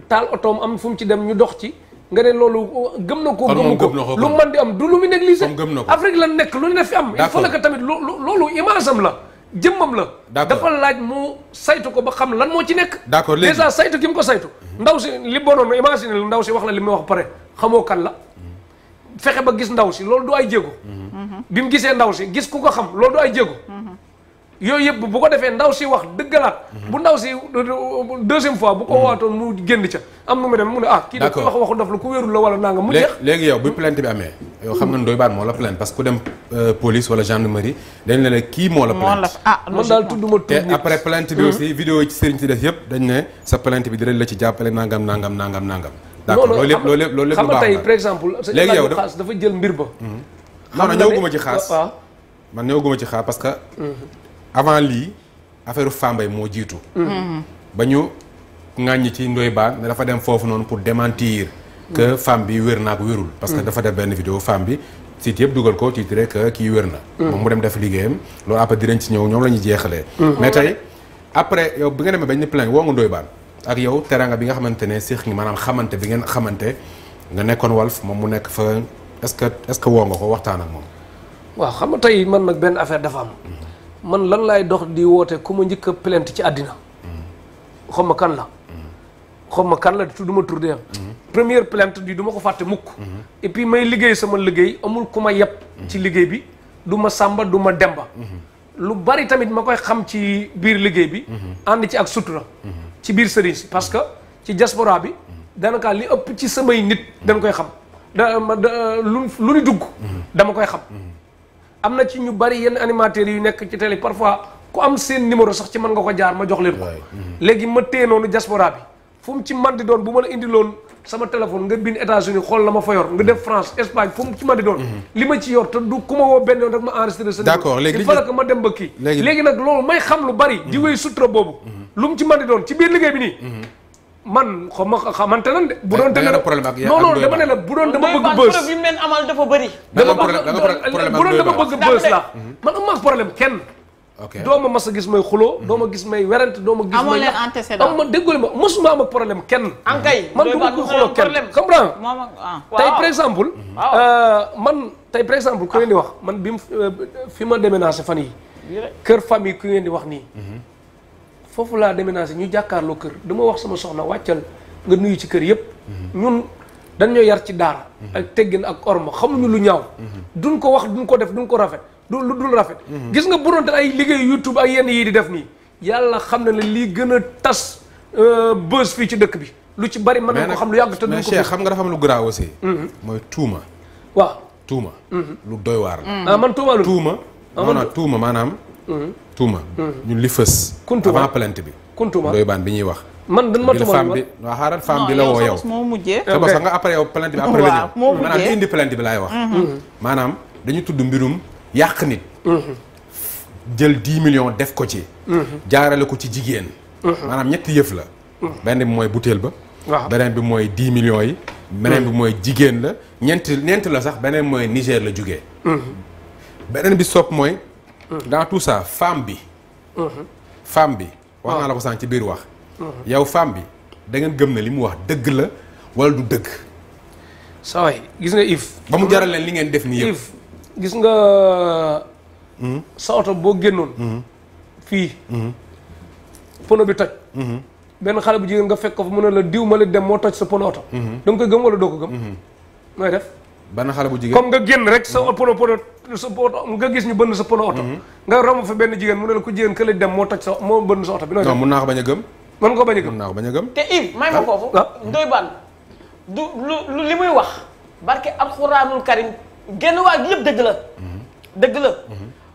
taal otoom am fu mu ci dem ñu dox ci nga ne loolu gëm na ko gëmu ko lu man di am du lu mu négliger Afrique la nekk lu ne fi am il faut que tamit loolu image am la jëmmam la dafa laaj mu saytu ko ba xam lan moo ci nekk d'accord léegi déjà saytu gi mu ko saytu ndaw si li bonoon imagine lu ndaw si wax la li muy wax pare xamoo kan la fexe ba gis ndaw si loolu du ay jéego bi mu gisee ndaw si gis ku ko xam loolu du ay jéego yooyu yëpp bu ko defee ndaw si wax dëggalaat bu ndaw si deuxième fois bu ko waatoon mu génn ca am nu mu dem mu ne kii da wax waxu daf la ku wéerul la wala nanga mu jeex léegi yow bi plainte bi amee yow xam nga Ndoye Bane moo la plainte parce que ku dem police wala gendarmerie dañ ne la kii moo la plainte man daal tudduma te après plainte bi aussi vidéo yi ci sëriñ si def yëpp dañ ne sa plainte bi dinañ la ci jàppale nangam d'accord loolu lépp xam nga tey par exemple léegi yow dafa jël mbir ba non ñëwaguma ci xaas man ñëwaguma ci xaas parce que avant lii affaire Fambaye moo jiitu ba ñu ŋàññi ci Ndoye Bane ne dafa dem foofu noonu pour démentir que femme bi wér naa ko wérul parce que dafa def benn vidéo femme bi site yëpp dugal ko titré que kii wér na moom mu dem def liggéeyam loolu après dinañ ci ñëw ñoom la ñuy jeexalee mais tey après yow bi nga demee bañ ni plainte woo nga Ndoye Bane ak yow teranga bi nga xamante ne séex ngi maanaam xamante bi ngeen xamante nga nekkoon Walf moom mu nekk fa est-ce que woo nga ko waxtaan ak moom waaw xam nga tey man nag benn affaire dafa am man lan laay dox di woote ku ma njëkk a plainte ci àddina xam ma kan la du ma tur de am première plainte bi du ma ko fàtte mukk et puis may liggéey sama liggéey amul ku ma yeb ci liggéey bi du ma sàmba du ma demba lu bari tamit ma koy xam ci biir liggéey bi ànd ci ak sutura ci biir sëriñ si parce que ci diaspora bi danaka li ëpp ci samay nit dañ koy xam lu ni dugg dama koy xam am na ci ñu bari yenn animateurs yu nekk ci télé parfois ku am seen numéro sax ci mën nga ko jaar ma jox leen ko léegi ma téye noonu diaspora bi fu mu ci man di doon bu ma la indi loon sama téléphone nga bind États-Unis xool la ma fa yor nga def France Espagne fu mu ci man di doon li ma ci yor te du ku ma woo benn yoon rek ma enregistré sa d'accord léegi il fallait que ma dem ba kii léegi nag loolu may xam lu bari di wéy sutura boobu lu mu ci man di doon ci biir liggéey bi nii man xamante nan de bu doon non dama ne la bu doon dama bëgg bës bi mu leen amal dafa bëri bu doon dama bëgg bës la man am problème kenn doo ma mas a gis may xuloo doo ma gis may werante doo ma gis amoo leen antécédent am ma déggoo ma mosuma am ak problème kenn ankay man du ma ko xuloo kenn comprends tey par exemple tey par exemple ku ngeen di wax man bi mu fi ma déménagé fan yi kër famille ku ngeen di wax nii foofu laa déménagé ñu jàkkaarloo kër dama wax sama soxna wàccal nga nuyu ci kër yëpp ñun dañ ñoo yar ci daara ak teggin ak orma xamuñu lu ñaaw duñ ko wax duñ ko def duñ ko rafet lu dul rafet gis nga bu doon ay liggéey YouTube ak yenn yii di def nii yàlla xam na ne lii gën a tas buzz fii ci dëkk bi lu ci bari mën nañ ko xam lu yàgg te duñ ko mais Cheikh xam nga dafa am lu garaaw aussi mooy tuuma waaw tuuma. lu doy waar la. ah man tuuma lu tuuma. non tuuma maanaam. tuuma. ñun li fës. kuntuma avant plainte bi. kuntuma Ndoye Bane bi ñuy wax. man dañ ma tuuma femme bi waaw xaaral femme bi la woo yow. moo mujjee. te ba sax nga après yow plainte bi après la ñëw. moo maanaam li mujjee indi plainte bi laay wax. maanaam dañu tudd mbirum yàq nit. jël 10 millions def ko ci. jaarale ko ci jigéen. maanaam ñetti yëf la. benn bi mooy butéel ba. waaw beneen bi mooy 10 millions yi. beneen bi mooy jigéen la ñeent la sax beneen mooy Niger la jógee. beneen bi sopp mooy. dans tout ça femme bi. femme bi. wax naa la ko sànq ci biir wax. yow femme bi da ngeen gëm ne li mu wax dëgg la wala du dëgg. saa waay gis nga Yves. ba mu jaral leen li ngeen def nii yëpp. Yves gis nga sa oto boo génnoon. fii. pono bi toj. benn xale bu jigéen nga fekk ko fa mën a la diw ma la dem moo toj sa pono oto. da nga koy gëm wala doo ko gëm. nooy def. benn xale bu jigéen comme nga génn rek sa pono sa oto nga gis ñu bënn sa pono oto. nga romb fa benn jigéen mu ne la ko jigéen ka la dem moo toj sa moo bënn sa oto bi nooy def. non mun naa ko bañ a gëm. mën nga ko bañ a gëm. mun naa ko bañ a gëm. te Yves may ma foofu. Ndoye Bane du lu li muy wax barke alxuraanul karim genn waa gi yëpp dëgg la. dëgg la.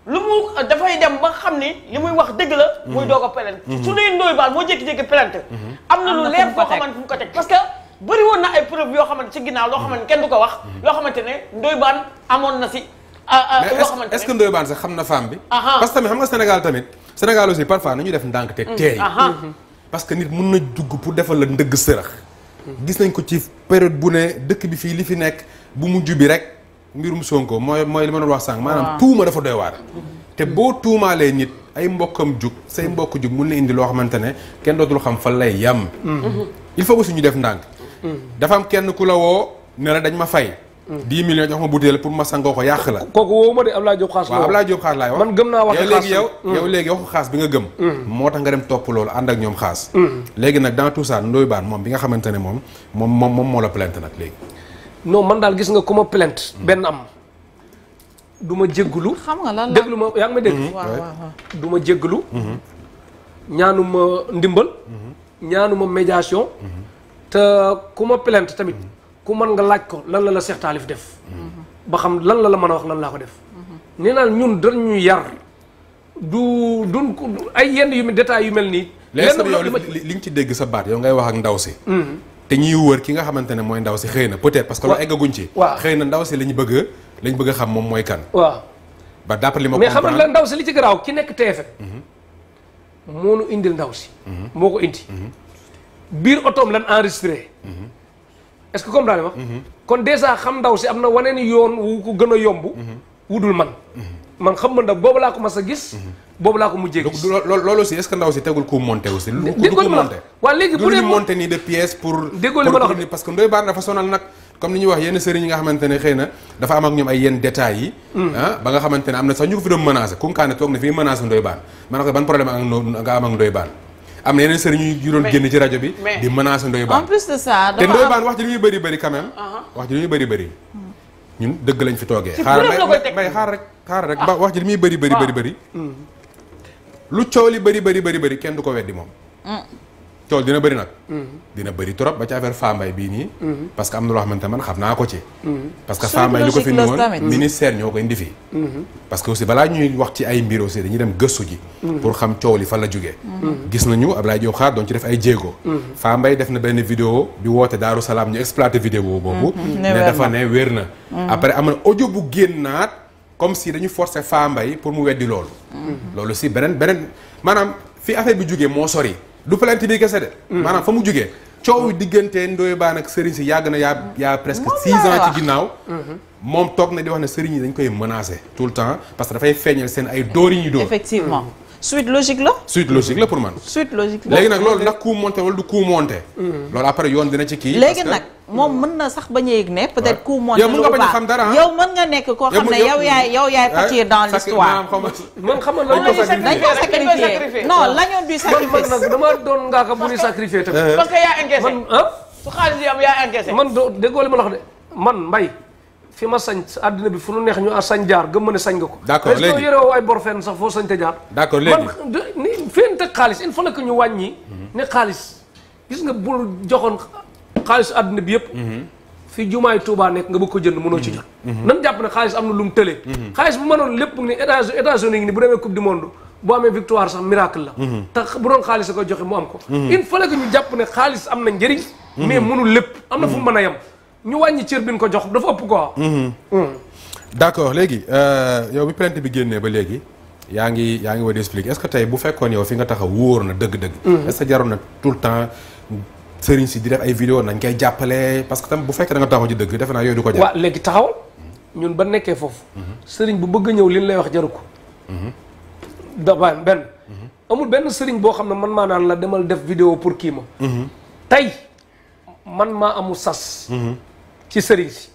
lu mu dafay dem ba xam ni li muy wax dëgg la. muy doog a plainte. su dee Ndoye Bane moo jékki-jékki plainte. am na lu leer foo xamante fu mu ko teg parce que bëri woon na ay preuve yoo xamante ci ginnaaw loo xamante kenn du ko wax. loo xamante ne Ndoye Bane amoon na si. yoo xamante ne mais est-ce que Ndoye Bane sax xam na femme bi. parce que tamit xam nga Sénégal aussi parfois nañu def ndànk te teey. parce que nit mun na dugg pour defal la ndëgg sërëx. gis nañ ko ci période bu ne dëkk bi fii li fi nekk bu mujj bi rek mbirum Sonko mooy li ma doon wax sànq. maanaam tuuma dafa doy waar. te boo tuumaalee nit ay mbokkam jug say mbokk jug mun na indi loo xamante ne kenn dootul xam fan lay yam. il faut aussi ñu def ndànk. dafa am kenn ku la woo ne la dañ ma fay. 10 millions jox ma butéel pour ma sangoo ko yàq la. kooku woo ma de Abdoulaye Diop Khass la. waaw Abdoulaye Diop Khass laay wax. man gëm naa wax léegi yow léegi waxu xaas bi nga gëm. moo tax nga dem topp loolu ànd ak ñoom xaas. léegi nag dans tout ça Ndoye Bane moom bi nga xamante ne moom moo la plainte nag léegi. non man daal gis nga ku ma plainte benn am du ma jéggulu. xam nga lan la déglu ma yaa ngi ma dégg. waaw du ma jéggulu. ñaanuma ndimbal. ñaanuma médiation. te ku ma plainte tamit. ku mën nga laaj ko lan la Cheikh Talif def. ba xam lan la mën a wax lan laa ko def. nee naa ñun dañu yar du ay yenn yu détails yu mel nii. lenn yow li nga ci dégg sa baat yow ngay wax ak ndaw si. te ñuy wër ki nga xamante ne mooy ndaw si xëy na peut-être parce que loolu eggaguñ ci. waaw xëy na ndaw si lañ bëgg a xam moom mooy kan. waaw ba d'après li ma mais xam comprendre nga la ndaw si li ci garaaw ki nekk TFM. moo nu indil ndaw si. moo ko indi. biir otoom lan enregistré. est-ce que comme daal wax. kon déjà xam ndaw si am na waneen yoon wu ko gën a yomb. wudul man. man xam ma ndaw boobu laa ko mas a gis. boobu laa ko mujjee gis. loolu aussi est-ce que ndaw si tegul ku monté aussi. déggoo li ma la waaw léegi bu dee monté nii de pièces pour. déggoo li ma la wax parce que Ndoye Bane dafa sonal nag comme ni ñuy wax yenn sëriñ yi nga xamante ne xëy na dafa am ak ñoom ay yenn détails yi. ba nga xamante ne am na sax ñu ko fi doon menacé kunkaane toog na fi menacé Ndoye Bane ma ne ko ban problème nga am ak Ndoye Bane am na yeneen sëriñ yu doon génn ci rajo bi. di menacer Ndoye Bane en plus de ça te Ndoye Bane wax ji li muy bëri quand même. wax ji li muy bëri ñun dëgg lañ fi toogee. xaar rek ba wax ji li muy bëri. lu coow li bëri kenn du ko weddi moom. coow dina bëri nag. dina bëri trop ba ci affaire Fambaye bii nii. parce que am na loo xamante man xam naa ko ci. parce que Fambaye li ko fi woon ministère ñoo ko indi fii. parce que aussi balaa ñuy wax ci ay mbir aussi dañuy dem gëstu ji. pour xam coow li fan la jógee. gis nañu Abdoulaye Diop Khass doon ci def ay jéego. Fambaye def na benn vidéo bi woote Daaru Salaam ñu exploité vidéo boobu. ne dafa ne wér na. après am na audio bu génnaat comme si dañu forcer Fambaye pour mu weddi loolu. loolu si beneen maanaam fi affaire bi jógee moo sori. du plainte bi kese de. maanaam fa mu jógee coow diggante Ndoye Bane ak sëriñ si yàgg na yaa presque 6 ans ci ginnaaw. moom toog na di wax ne sëriñ yi dañ koy menacer tout le temps parce que dafay feeñal seen ay dóor yi ñuy dóor. effectivement suite logique la. suite logique la pour man. suite logique la léegi nag loolu nag coup monté wala du coup monté. loolu après yoon dina ci kii. léegi nag moom mën na sax bañ a yëg ne peut-être coup monté yow mën nga bañ a xam dara yow mën nga nekk koo xam ne yow yaay partir dans l'histoire. man xam nga dañ ko sacrifier non l'agneau du sacrifice. man nag dama doon ngaa ko bu ñu sacrifier tamit. parce que yaa encaissé. man ah. su xaalis yi am yaa encaissé. man déggoo li ma la wax de man mbay fi ma sañ àddina bi fu nu neex ñu sañ jaar gëm ma ne sañ nga ko. d'accord léegi soo yorewoo ay bor fenn sax foo sañ te jaar. d'accord léegi man ni fenn teg xaalis il faut que ñu wàññi. ne xaalis gis nga bul joxoon xaalis àddina bi yëpp. fi jumaay Touba nekk nga bëgg ko jënd mënoo ci jot. nan jàpp ne xaalis am na lu mu tëlee. xaalis bu mënoon lépp ni États-Unis ni bu demee coupe du monde bu amee victoire sax miracle la. te bu doon xaalis a koy joxe mu am ko. il fallait que ñu jàpp ne xaalis am na njëriñ. mais mënul lépp am na fu mu mën a yem. ñu wàññi cër bi ñu ko jox dafa ëpp quoi. d'accord léegi yow bi plainte bi génnee ba léegi yaa ngi war a expliquer est-ce que tey bu fekkoon yow fi nga taxaw wóor na dëgg-dëgg. est-ce que jaroon na tout le temps sëriñ si di def ay vidéo nañ koy jàppale parce que tam bu fekkee da nga taxaw ci dëgg defe naa yooyu du ko jar. waaw léegi taxawal ñun ba nekkee foofu. sëriñ bu bëgg a ñëw li ñu lay wax jaru ko. dafa benn. amul benn sëriñ boo xam ne man maa naan la demal def vidéo pour kii ma. tey man maa amul sas. ci sëriñ si.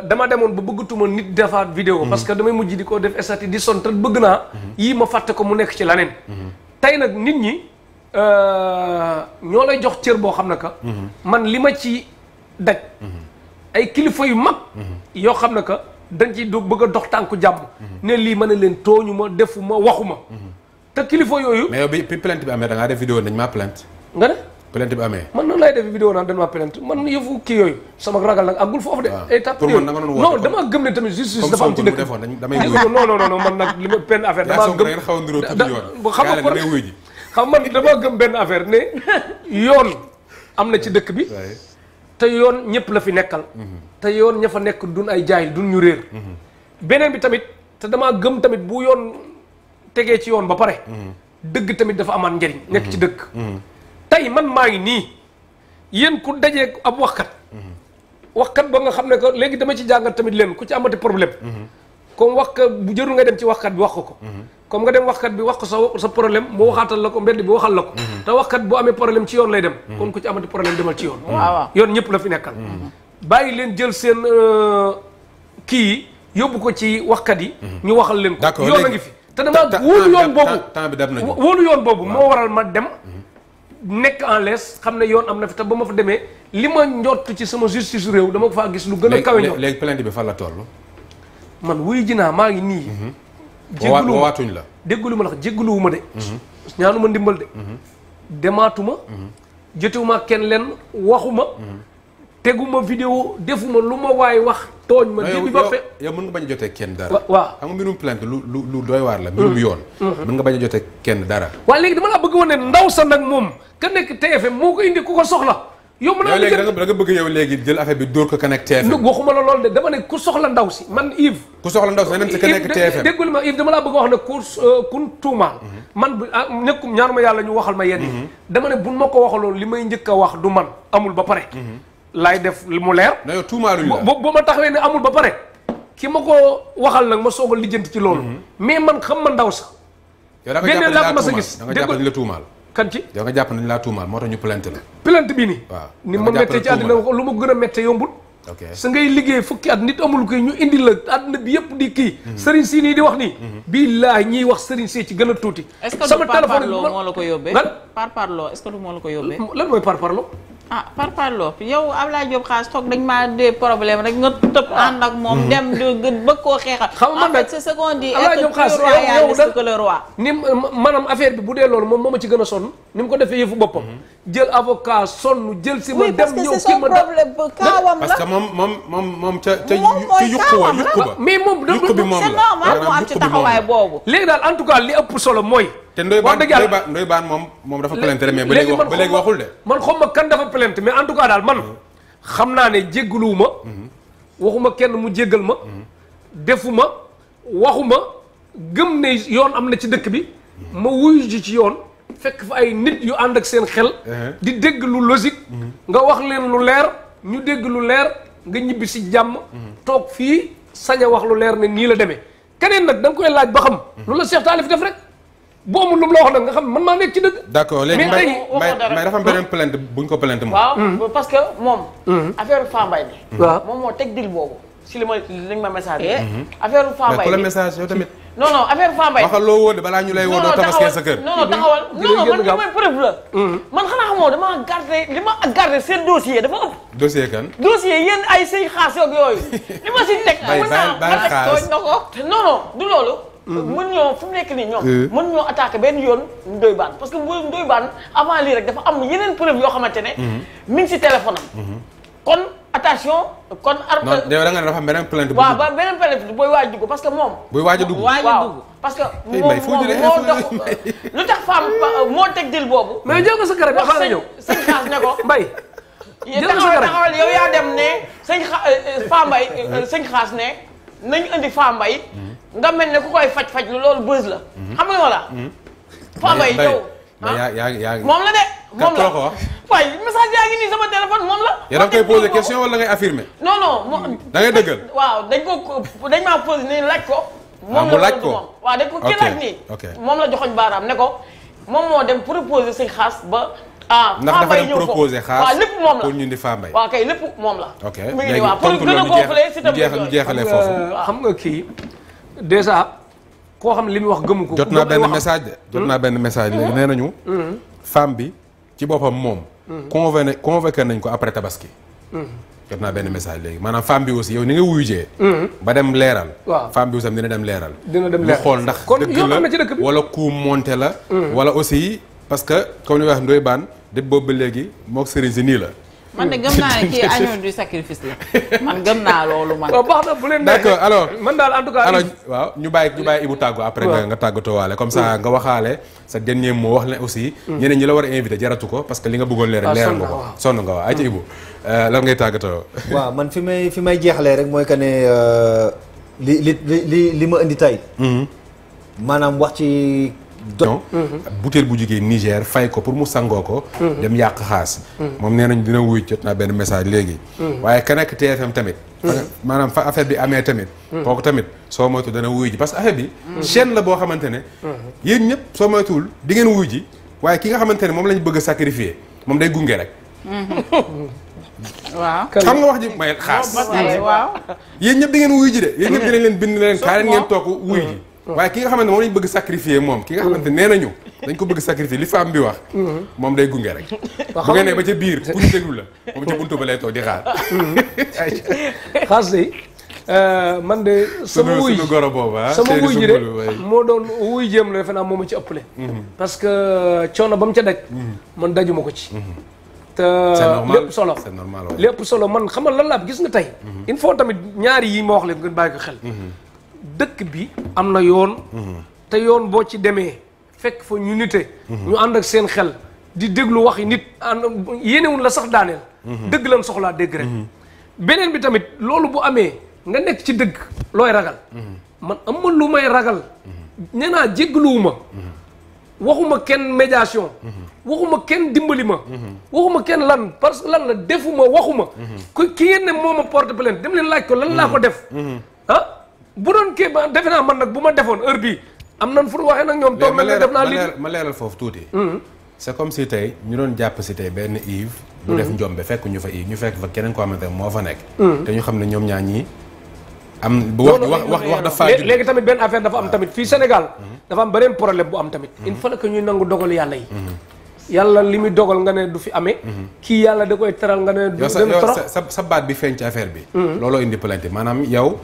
dama demoon ba bëggatuma nit defaat vidéo parce que damay mujj di ko def estati di son te bëgg naa yii ma fàtte ko mu nekk ci laneen tey nag nit ñi ñoo lay jox cër boo xam ne que man li ma ci daj ay kilifa yu mag yoo xam ne que dañ ci bëgg a dox tànku jàmm ne lii ma ne leen tooñu ma defuma waxuma te kilifa yooyu mais yow bi plainte bi amee da ngaa def vidéo dañ maa plainte nga ne plainte bi amee man noonu lay def vidéo naan dañ maa plainte man yëfu kii yooyu sama ragal nag àggul foofu de ay tàpp non dama gëm ne tamit justice dafa am ci dëkk non man nag li ma benn affaire damaa gëm xam man dama gëm benn affaire ne yoon am na ci dëkk bi te yoon ñëpp la fi nekkal te yoon ña fa nekk duñ ay jaay duñ ñu réer beneen bi tamit te damaa gëm tamit bu yoon tegee ci yoon ba pare dëgg tamit dafa amaat njëriñ nekk ci dëkk tey man maa ngi nii yéen ku dajee ab waxkat ba nga xam ne que léegi dama ci jàngat tamit leen ku ci amati problème comme waxkat bu jërul nga dem ci waxkat bi wax ko comme nga dem waxkat bi wax ko sa problème mu waxaatal la ko mbedd bi waxal la ko te waxkat bu amee problème ci yoon lay dem kon ku ci amati problème demal ci yoon yoon ñëpp la fi nekkal bàyyi leen jël seen kii yi yóbbu ko ci waxkat yi ñu waxal leen ko yoon a ngi fi te dama wóolu yoon boobu moo waral ma dem nekk en l'aise xam ne yoon am na fi te ba ma fa demee li ma njott ci sama justice réew dama ko faa gis lu gën a kawe ñoo léegi plainte bi fan la toll man wuy ji naa maa ngi nii jéggalu waatuñ la déggalu ma la jéggaluwu ma de ñaanuma ndimbal de demaatuma jotewuma kenn leen waxuma teguma vidéo defuma lu ma waay wax tooñ ma début ba fe yow mën nga bañ a jotee kenn dara waaw xam nga mbirum plainte lu doy waar la mbirum yoon mën nga bañ a jotee kenn dara waaye léegi dama laa bëgg woon ne ndaw sa nag moom ka nekk TFM moo ko indi ku ko soxla yow mën naa léegi da nga bëgg yow léegi jël affaire bi dóor ko ka nekk TFM waxuma la loolu de dama ne ku soxla ndaw si man Yves ku soxla ndaw si na dem si ka nekk TFM déggul ma Yves dama laa bëgg wax ne kun tuumaal man nekkum ñaanuma yàlla ñu waxal ma yenn dama ne buñ ma ko waxaloon li may njëkk a wax du man amul ba pare laay def mu leer yow tuumaaluñ la boo ma taxawee ne amul ba pare ki ma ko waxal nag ma soog a lijjanti ci loolu mais man xam ma ndaw sax beneen laa ko ma sa gis da nga jàpp nañ la tuumaal kan ci yow nga jàpp nañ laa tuumaal moo tax ñu plainte la plainte bii nii waaw ni ma méttee ci àddina lu ma gën a méttee yombul sa ngay liggéey fukki at nit amul koy ñu indi la àddina bi yëpp di kii sëriñ si nii di wax nii billaahi ñiy wax sëriñ si ci gën a tuuti sama téléphone moo la ko yóbbee parparloo est-ce que du moo la ko yóbbee lan mooy parparloo parparloo yow Ablaye Diop Khass toog dañ maa des problème rek nga tëb ànd ak moom dem bëgg koo xeexal en fait c'est ce qu'on dit Ablaye Diop Khass royaliste que le roi ni maanaam affaire bi bu dee loolu moom moo ma ci gën a sonn ni mu ko defee yëfu boppam jël avocat sonn jël si ma dem ñëw c'est son problème kaawam la parce que moom ca yuqu ba mais moom yuqu bi moom la c'est normal mu am ci taxawaay boobu léegi daal en tout cas li ëpp solo mooy te Ndoye Bane moom dafa plainte mais ba léegi waxul de man xam ma kan dafa plainte mais en tout cas daal man xam naa ne jéggaluwuma waxuma kenn mu jéggal ma defuma waxuma gëm ne yoon am na ci dëkk bi ma wuyu ji ci yoon fekk fa ay nit yu ànd ak seen xel di dégg lu logique nga wax leen lu leer ñu dégg lu leer nga ñibbi si jàmm toog fii sañ a wax lu leer ne nii la demee keneen nag da nga koy laaj ba xam lu la Cheikh Talif def rek boo amul lu mu la wax nag nga xam man maa nekk ci dëgg. d'accord léegi mais dafa am beneen plainte buñ ko plainte moom. waaw parce que moom. affaire Fambaye bi. waaw moom moo teg dil boobu si li ma message. affaire Fambaye bi mais ku la message yow tamit. non affaire Fambaye. waxal loo wóor de balaa ñu lay woo doo tabaskee sa kër. non taxawal non man li may preuve la. man xanaa xamoo damaa garder li ma garder seen dossier dafa ëpp. dossier kan. dossier yéen ay say xaas ak yooyu. li ma si teg. bàyyi xaas non du loolu. mën ñoo fu mu nekk nii ñoom mën ñoo attaqué benn yoon Ndoye Bane parce que Ndoye Bane avant lii rek dafa am yeneen preuve yoo xamante ne mi ngi si téléphone am kon attention kon. non yow da nga ne dafa am beneen plainte. waaw ba beneen plainte booy waaj dugg parce que moom. booy waaj a dugg waaw parce que. moom moo dox lu tax femme moo teg dil boobu. mais jël nga sa garab avant nga ñëw. sëñ xaas ne ko. Mbaye. jël nga sa garab taxawal yow yaa dem ne Fa Mbaye sëñ xaas ne nañ indi Fa Mbaye nga mel ne ku koy faj loolu buzz la. xam nga wala. Fa Mbaye yow. yaa moom la de. moom la ko wax. waaye message yaa ngi nii sama téléphone moom la. yaa da nga koy poser question wala ngay affirmer. non. da ngay dëggal. waaw dañ maa posé nii laaj ko. moom mu laaj ko waaw dañ ko kii laaj nii. moom la joxoñ baaraam ne ko moom moo dem proposer sëñ xaas ba. ndax dafa dem proposer xaas waaw lépp moom la pour ñu di Fa Mbaye. waaw kay lépp moom la. ok léegi pour gën a gonfler si tam ñu jeexalee foofu. xam nga kii déjà koo xam ne li muy wax gëmu ko. jot naa benn message de. jot naa benn message léegi nee nañu. femme bi ci boppam moom. convoqué nañ ko après tabaski. jot naa benn message léegi maanaam femme bi aussi yow ni nga wuyu jee. ba dem leeral. waaw femme bi aussi dina dem leeral. dina dem leeral ñu xool ndax dëgg la wala ku monté la. wala aussi parce que comme ni wax Ndoye Bane depuis boobu ba léegi moog Serigne si nii la. man de gëm naa ne kii agneau du sacrifice la man gëm naa loolu man. waaw baax na bu leen d'accord alors man daal en tout cas. alors waaw ñu bàyyi Ibou tàggu après nga tàggatoo waale comme ça nga waxaale sa dernier mot wax leen aussi. ñeneen ñi la war a invité jaratu ko parce que li nga bëggoon leeral nga ko sonn nga waaw ay ci Ibou lan ngay tàggatoo. waaw man fi may jeexalee rek mooy que ne li ma indi tey. maanaam wax ci. donc butéel bu jógee Niger fay ko pour mu sangoo ko. dem yàq xaas. moom nee nañ dina wuy jot naa benn message léegi. waaye ka nekk TFM tamit. maanaam fa affaire bi amee tamit. kooku tamit soo moytu dana wuy ji parce que affaire bi. chaîne la boo xamante ne. yéen ñëpp soo moytuwul di ngeen wuy ji waaye ki nga xamante ne moom lañ bëgg a sacrifier moom day gunge rek. waaw. xam nga wax ji mooy xaas. waaw. yéen ñëpp di ngeen wuy ji de yéen ñëpp dinañ leen bind leen kaa leen ngeen toog wuy ji. waaye ki nga xamante moom lañ bëgg sacrifier moom ki nga xamante nee nañu dañ ko bëgg sacrifier li femme bi wax moom day gunge rek bu ngeen ne ba ca biir pour ñu déglu la moom ca buntu ba lay toog di xaar xaas de man de sama wuy suñu goro boobu sama wuy ji de moo doon wuy jéem la defe naa moom a ci ëppale parce que coono ba mu ca daj man dajuma ko ci te lépp solo c'est normal lépp solo man xamal lan laa gis nga tey il faut tamit ñaari yi ma wax leen ngeen bàyyi ko xel dëkk bi am na yoon te yoon boo ci demee fekk fa ñu nite ñu ànd ak seen xel di déglu waxi nit ànd yéenewun la sax daaneel dëgg lan soxlaa dégg rek beneen bi tamit loolu bu amee nga nekk ci dëgg looy ragal man am ma lu may ragal nee naa jéggaluwuma waxuma kenn médiation waxuma kenn dimbali ma waxuma kenn lan parce que lan la defuma waxuma ki ngeen ne moo ma porte plainte dem leen laaj ko lan laa ko def bu doon kii ba defe naa man nag bu ma defoon heure bii am nan fu waxee nag ñoom toog na def naa lii ma leeral foofu tuuti c'est comme si tey ñu doon jàpp si tey benn Yves bu def njombe fekk ñu fa Yves ñu fekk fa keneen koo xamante ne moo fa nekk te ñu xam ne ñoom ñaar ñii am bu wax dafa léegi tamit benn affaire dafa am tamit fii Sénégal dafa am beneen problème bu am tamit il faut que ñuy nangu dogal yàlla yi yàlla li muy dogal nga ne du fi amee kii yàlla da koy teral nga ne du torox sa baat bi feeñ ci affaire bi looloo indi plainte maanaam yow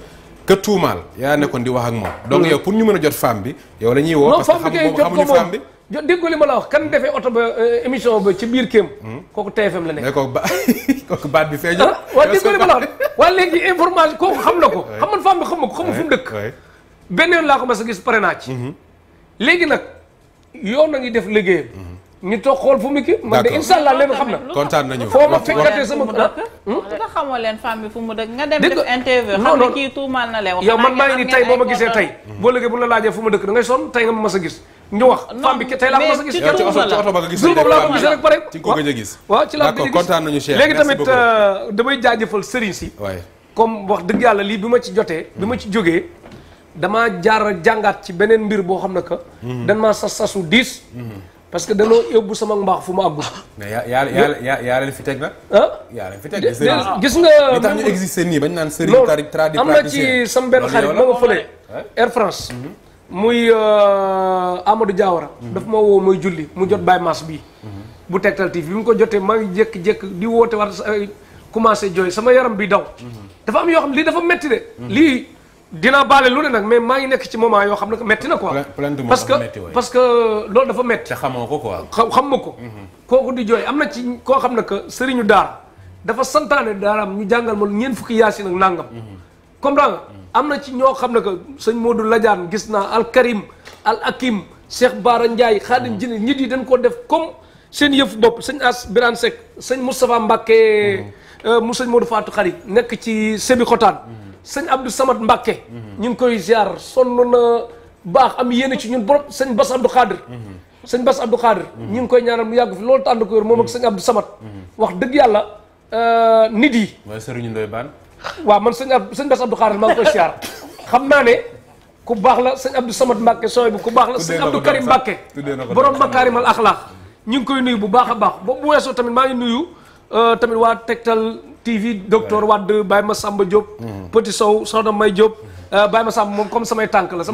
que tuumaal yaa nekkoon di wax ak moom donc yow pour ñu mën a jot femme bi yow la ñuy woo parce que xamuñu femme bi dégg li ma la wax kan defee oto ba émission ba ci biir kéem kooku TFM la nekk mais kooku baat bi feeñu waaw dégg li ma la wax waaye léegi information kooku xam na ko xam man femme bi xam ma ko xamul fu mu dëkk benn yoon laa ko mas a gis pare naa ci léegi nag yoon na ngi def liggéeyam ñu toog xool fu mu kii man de incha allah leen xam na kontaan nañu foo ma fekkatee sama lu tax xamoo leen femme bi fu mu dëkk nga dem def interview xam ne kii tuumaal na leen yow man maa ngi ni tey boo ma gisee tey boo léegi bu la laajee fu ma dëkk da ngay sonn tey nga ma mas a gis ñu wax femme bi tey laa ko mas a gis yow ci oto ba nga gis boobu laa ko gisee rek pare ci ko gëj a gis waaw ci laa d'accord kontaan nañu Cheikh léegi tamit damay jaajëfal sëriñ si comme wax dëgg yàlla lii bi ma ci jotee bi ma ci jógee damaa jaar jàngaat ci beneen mbir boo xam ne que dan maa sasu 10 parce que danoo yóbbu sama mbaax fu ma àggul. mais yaa leen fi teg nag. yaa leen fi teg gis nga. li tax ñu existé nii bañ naan sëriñ tradipraticien am na ci sama benn xarit ma nga fële. Air France. muy Amadou Diawara. daf ma woo mooy julli mu jot Baye Mass bii. bu Tektal TV bi mu ko jotee maa ngi jékki-jékki di woote war commencé jooy sama yaram bi daw. dafa am yoo xam lii dafa metti de. lii. dinaa baale lu ne nag mais maa ngi nekk ci moment yoo xam ne metti na quoi. parce que loolu dafa metti. te xamoo ko quoi. xam ma ko. kooku di jooy am na ci koo xam ne que sëriñu daara dafa santaane daaraam ñu jàngal ma ñeent fukki yaasin ak nangam. comprends nga am na ci ñoo xam ne que sëñ Modou Ladiane gis naa Al Karim Al Hakim Cheikh Bara Ndiaye Khadim Jine nit yi dañ ko def comme seen yëf bopp sëñ As Birane Seck sëñ Moustapha Mbacké mu sëñ Modou Fatou Khari nekk ci Sébi Xotaan sëñ Abdou Samad Mbacké ñu ngi koy ziar sonn na baax am yéene ci ñun borom sëñ Bass Abdou Khadir sëñ Bass Abdou Khadir ñu ngi koy ñaanal mu yàgg fi loolu tànd ko yor moom ak sëñ Abdou Samad wax dëgg yàlla nit yi mooy sëriñu Ndoye Bane. waaw man sëñ Bass Abdou Khadir maa ngi koy ziar xam naa ne ku baax la sëñ Abdou Samad Mbacké sooy bu ku baax la sëñ Abdou Karim Mbacké borom Makarimal Akhlaq ñu ngi koy nuyu bu baax a baax boobu bu weesoo tamit maa ngi nuyu tamit waa Tektal TV docteur Wade Baye Massamba Diop Petit Sow Soxna May Diop Baye Massamba moom comme samay tànk la